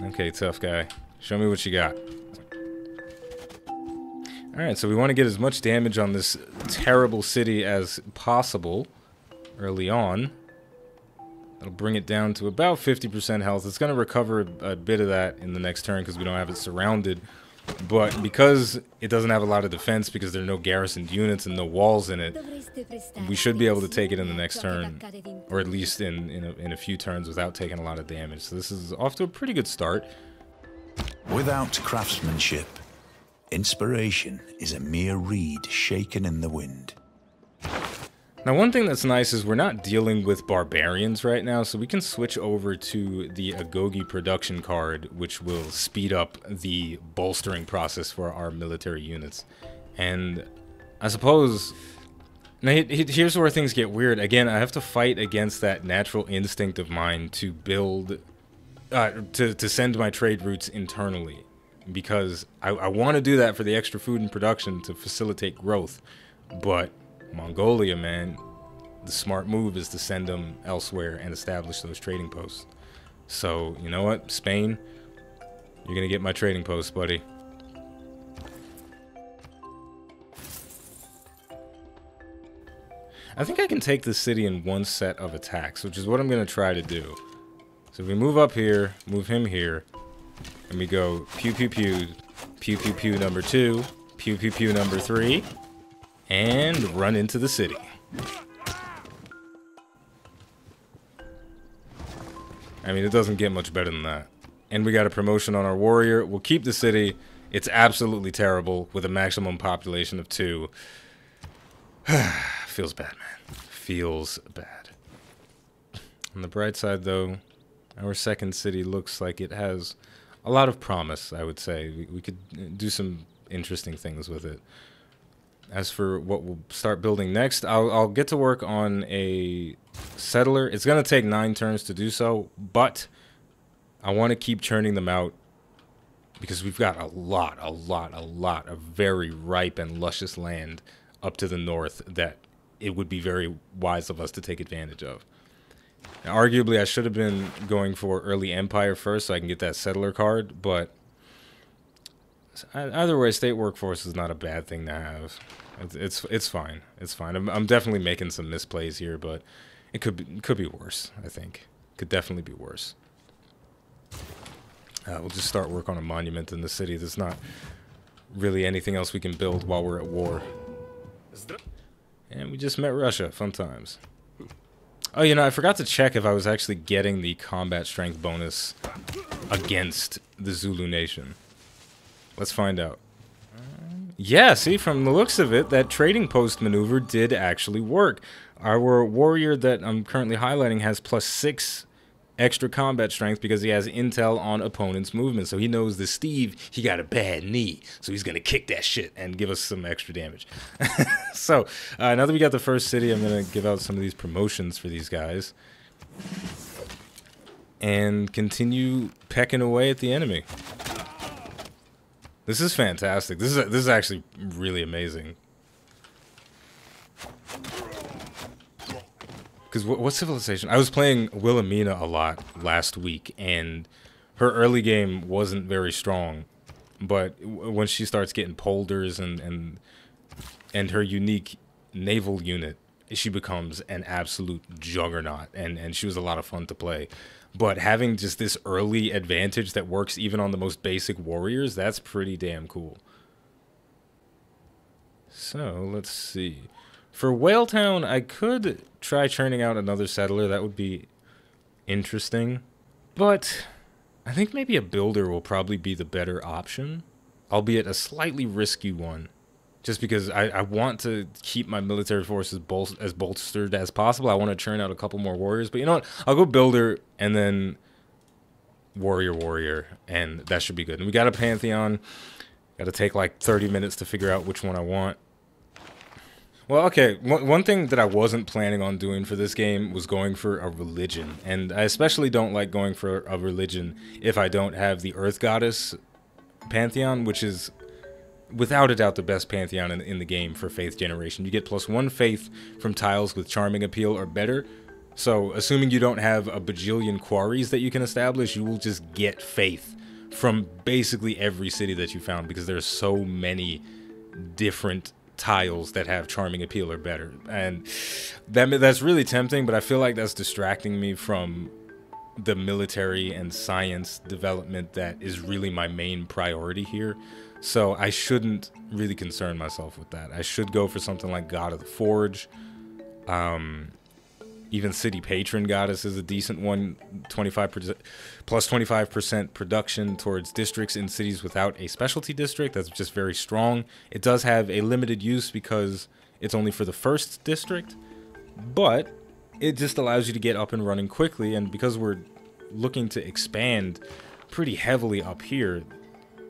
Okay, tough guy. Show me what you got. Alright, so we want to get as much damage on this terrible city as possible early on. That'll bring it down to about 50% health. It's going to recover a bit of that in the next turn because we don't have it surrounded. But because it doesn't have a lot of defense, because there are no garrisoned units and no walls in it, we should be able to take it in the next turn, or at least in a few turns without taking a lot of damage. So this is off to a pretty good start. Without craftsmanship, inspiration is a mere reed shaken in the wind. Now, one thing that's nice is we're not dealing with barbarians right now, so we can switch over to the Agogi production card, which will speed up the bolstering process for our military units. And I suppose... Now, here's where things get weird. Again, I have to fight against that natural instinct of mine to build... to send my trade routes internally. Because I want to do that for the extra food and production to facilitate growth. But... Mongolia, man, the smart move is to send them elsewhere and establish those trading posts. So, you know what, Spain, you're gonna get my trading posts, buddy. I think I can take this city in one set of attacks, which is what I'm gonna try to do. So we move up here, move him here, and we go pew pew pew, pew pew pew number 2, pew pew pew number 3. And run into the city. I mean, it doesn't get much better than that. And we got a promotion on our warrior. We'll keep the city. It's absolutely terrible with a maximum population of 2. Feels bad, man. Feels bad. On the bright side, though, our second city looks like it has a lot of promise, I would say. We could do some interesting things with it. As for what we'll start building next, I'll get to work on a settler. It's going to take 9 turns to do so, but I want to keep churning them out because we've got a lot of very ripe and luscious land up to the north that it would be very wise of us to take advantage of. Now, arguably, I should have been going for early empire first so I can get that settler card, but either way, state workforce is not a bad thing to have. It's fine. It's fine. I'm definitely making some misplays here, but it could be worse. I think could definitely be worse. We'll just start work on a monument in the city. There's not really anything else we can build while we're at war. And we just met Russia. Fun times. Oh, you know, I forgot to check if I was actually getting the combat strength bonus against the Zulu nation. Let's find out. Yeah, see, from the looks of it, that trading post maneuver did actually work. Our warrior that I'm currently highlighting has +6 extra combat strength because he has intel on opponent's movement. So he knows that Steve, he got a bad knee. So he's going to kick that shit and give us some extra damage. So now that we got the first city, I'm going to give out some of these promotions for these guys. And continue pecking away at the enemy. This is fantastic. This is actually really amazing. Because what civilization? I was playing Wilhelmina a lot last week, and her early game wasn't very strong. But when she starts getting polders and her unique naval unit, she becomes an absolute juggernaut, and she was a lot of fun to play. But having just this early advantage that works even on the most basic warriors, that's pretty damn cool. So, let's see. For Whaletown, I could try churning out another settler. That would be interesting. But I think maybe a builder will probably be the better option, albeit a slightly risky one. Just because I want to keep my military forces as bolstered as possible. I want to churn out a couple more warriors. But you know what? I'll go builder and then warrior. And that should be good. And we got a Pantheon. Got to take like 30 minutes to figure out which one I want. Well, okay. One thing that I wasn't planning on doing for this game was going for a religion. And I especially don't like going for a religion if I don't have the Earth Goddess Pantheon, which is without a doubt the best Pantheon in the game for faith generation. You get +1 faith from tiles with charming appeal or better, So, assuming you don't have a bajillion quarries that you can establish, you will just get faith from basically every city that you found, because there's so many different tiles that have charming appeal or better. And that's really tempting, but I feel like that's distracting me from the military and science development that is really my main priority here. So I shouldn't really concern myself with that. I should go for something like God of the Forge. Even City Patron Goddess is a decent one. 25% plus 25% production towards districts in cities without a specialty district. That's just very strong. It does have a limited use because it's only for the first district, but it just allows you to get up and running quickly. And because we're looking to expand pretty heavily up here,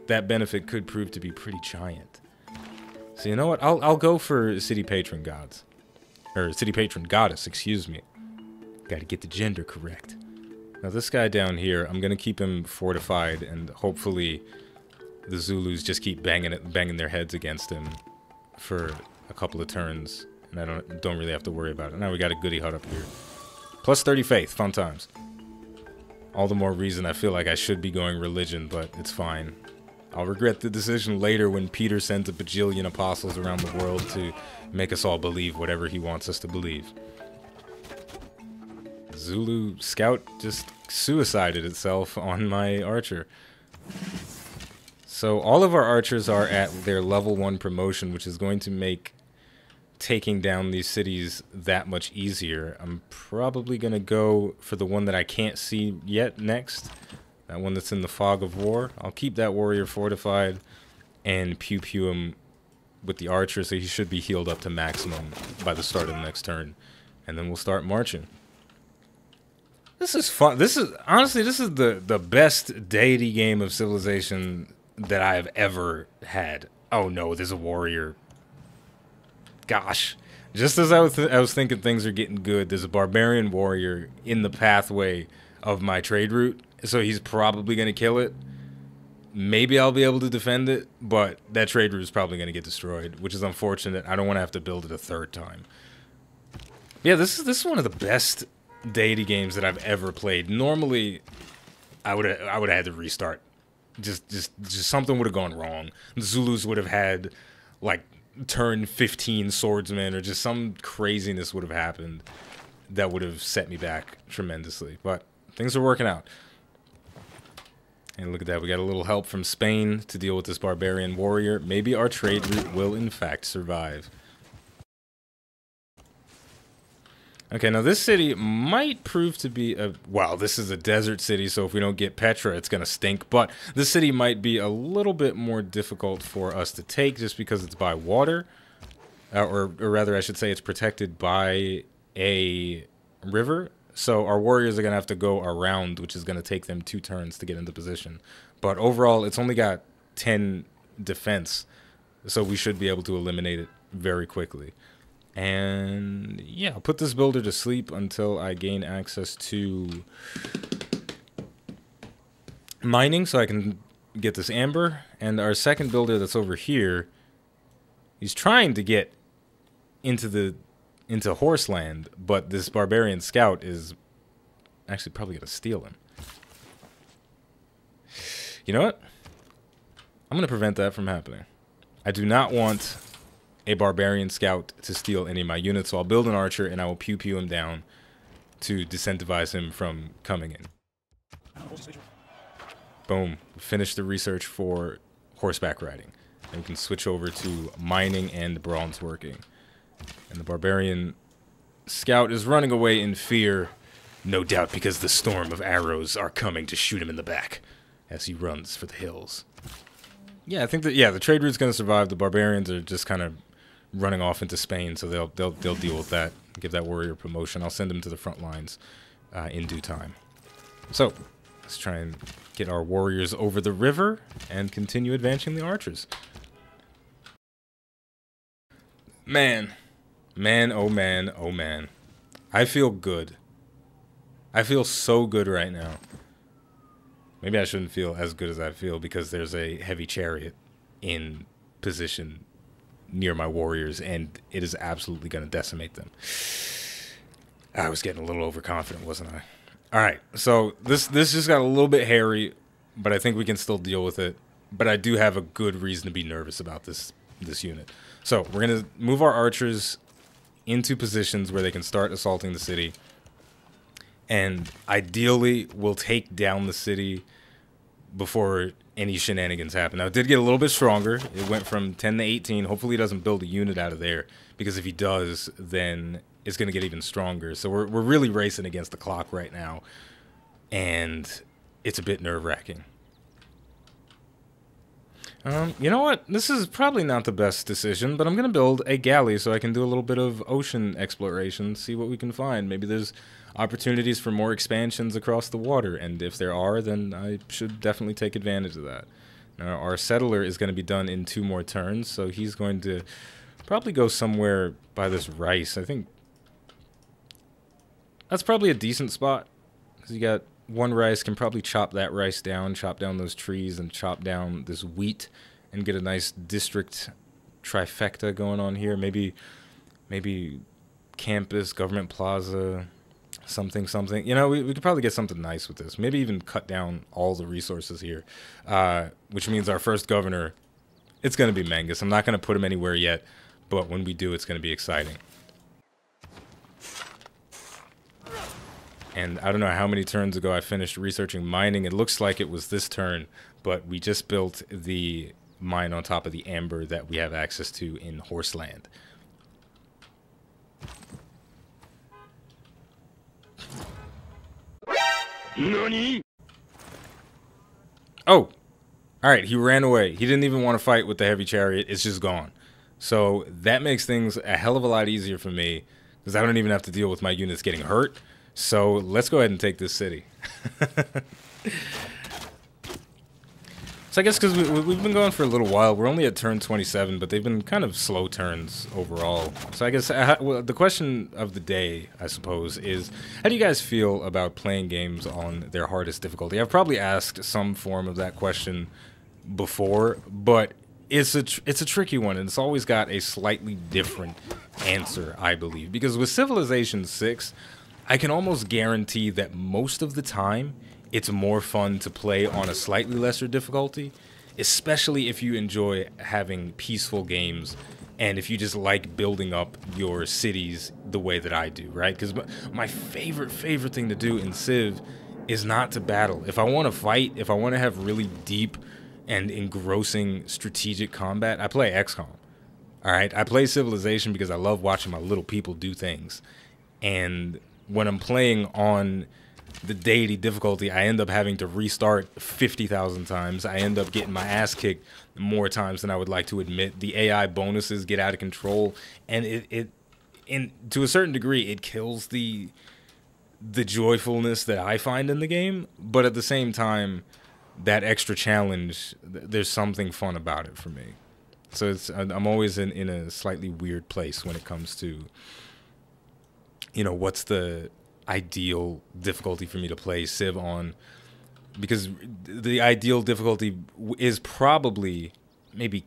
that benefit could prove to be pretty giant. So you know what? I'll go for City Patron Gods. Or City Patron Goddess, excuse me. Gotta get the gender correct. Now this guy down here, I'm gonna keep him fortified, and hopefully the Zulus just keep banging their heads against him for a couple of turns, and I don't really have to worry about it. Now we got a goody hut up here. Plus 30 faith, fun times. All the more reason I feel like I should be going religion, but it's fine. I'll regret the decision later when Peter sends a bajillion apostles around the world to make us all believe whatever he wants us to believe. Zulu Scout just suicided itself on my archer. So all of our archers are at their level 1 promotion, which is going to make taking down these cities that much easier. I'm probably going to go for the one that I can't see yet next. That one that's in the fog of war. I'll keep that warrior fortified and pew him with the archer, so he should be healed up to maximum by the start of the next turn. And then we'll start marching. This is fun. Honestly, this is the best deity game of Civilization that I've ever had. Oh no, there's a warrior. Gosh. Just as I was thinking things are getting good, there's a barbarian warrior in the pathway of my trade route. So he's probably going to kill it. Maybe I'll be able to defend it, but that trade route is probably going to get destroyed, which is unfortunate. I don't want to have to build it a third time. Yeah, this is one of the best deity games that I've ever played. Normally, I would have had to restart. Just something would have gone wrong. The Zulus would have had like turn 15 swordsmen, or just some craziness would have happened that would have set me back tremendously. But things are working out. And look at that, we got a little help from Spain to deal with this barbarian warrior. Maybe our trade route will in fact survive. Okay, now this city might prove to be a... Well, this is a desert city, so if we don't get Petra, it's going to stink. But this city might be a little bit more difficult for us to take just because it's by water. Or rather, I should say it's protected by a river. So our warriors are going to have to go around, which is going to take them 2 turns to get into position. But overall, it's only got 10 defense, so we should be able to eliminate it very quickly. And yeah, I'll put this builder to sleep until I gain access to mining so I can get this amber. And our second builder that's over here, he's trying to get into Horseland, but this barbarian scout is actually probably going to steal him. You know what? I'm going to prevent that from happening. I do not want a barbarian scout to steal any of my units, so I'll build an archer and I will pew him down to disincentivize him from coming in. Boom. Finish the research for horseback riding. And we can switch over to mining and bronze working. And the barbarian scout is running away in fear, no doubt because the storm of arrows are coming to shoot him in the back as he runs for the hills. Yeah, I think that the trade route's going to survive. The barbarians are just kind of running off into Spain, so they'll deal with that. Give that warrior promotion. I'll send him to the front lines in due time. So let's try and get our warriors over the river and continue advancing the archers. Man, oh man, oh man. I feel good. I feel so good right now. Maybe I shouldn't feel as good as I feel because there's a heavy chariot in position near my warriors, and it is absolutely going to decimate them. I was getting a little overconfident, wasn't I? All right, so this just got a little bit hairy, but I think we can still deal with it. But I do have a good reason to be nervous about this unit. So we're going to move our archers into positions where they can start assaulting the city. And ideally, we'll take down the city before any shenanigans happen. Now, it did get a little bit stronger. It went from 10 to 18. Hopefully, he doesn't build a unit out of there, because if he does, then it's going to get even stronger. So we're really racing against the clock right now, and it's a bit nerve-wracking. You know what? This is probably not the best decision, but I'm going to build a galley so I can do a little bit of ocean exploration, see what we can find. Maybe there's opportunities for more expansions across the water, and if there are, then I should definitely take advantage of that. Now, our settler is going to be done in 2 more turns, so he's going to probably go somewhere by this rice. I think that's probably a decent spot, because you got 1 rice, can probably chop that rice down, chop down those trees, and chop down this wheat, and get a nice district trifecta going on here. Maybe campus, government plaza, something. You know, we could probably get something nice with this. Maybe even cut down all the resources here, which means our first governor, it's going to be Mengus. I'm not going to put him anywhere yet, but when we do, it's going to be exciting. And I don't know how many turns ago I finished researching mining. It looks like it was this turn, but we just built the mine on top of the amber that we have access to in Horseland. NANI? Oh! Alright, he ran away. He didn't even want to fight with the heavy chariot. It's just gone. So that makes things a hell of a lot easier for me, because I don't even have to deal with my units getting hurt. So let's go ahead and take this city. So I guess because we've been going for a little while, we're only at turn 27, but they've been kind of slow turns overall. So I guess well, the question of the day, I suppose, is how do you guys feel about playing games on their hardest difficulty? I've probably asked some form of that question before, but it's a tricky one, and it's always got a slightly different answer, I believe. Because with Civilization VI, I can almost guarantee that most of the time, it's more fun to play on a slightly lesser difficulty, especially if you enjoy having peaceful games and if you just like building up your cities the way that I do, right? Because my favorite thing to do in Civ is not to battle. If I want to fight, if I want to have really deep and engrossing strategic combat, I play XCOM, all right? I play Civilization because I love watching my little people do things, and when I'm playing on the Diety difficulty, I end up having to restart 50,000 times. I end up getting my ass kicked more times than I would like to admit. The AI bonuses get out of control, and it to a certain degree, it kills the joyfulness that I find in the game. But at the same time, that extra challenge, there's something fun about it for me. So I'm always in a slightly weird place when it comes to, you know, what's the ideal difficulty for me to play Civ on, because the ideal difficulty is probably maybe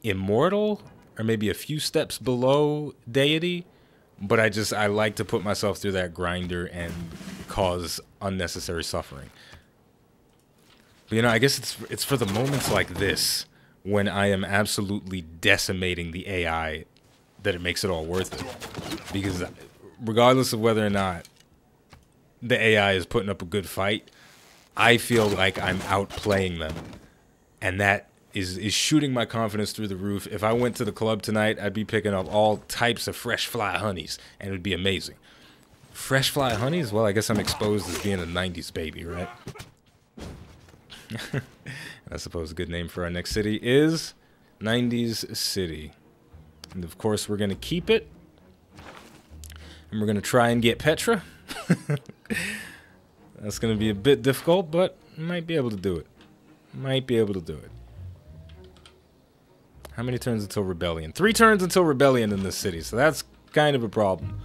Immortal or maybe a few steps below Deity, but I like to put myself through that grinder and cause unnecessary suffering. But, you know, I guess it's for the moments like this when I am absolutely decimating the AI that it makes it all worth it, because regardless of whether or not the AI is putting up a good fight, I feel like I'm outplaying them, and that is shooting my confidence through the roof. If I went to the club tonight, I'd be picking up all types of fresh fly honeys, and it would be amazing. Fresh fly honeys? Well, I guess I'm exposed as being a 90s baby, right? I suppose a good name for our next city is 90s City. And of course, we're going to keep it, and we're going to try and get Petra. That's going to be a bit difficult, but might be able to do it. Might be able to do it. How many turns until Rebellion? 3 turns until Rebellion in this city, so that's kind of a problem.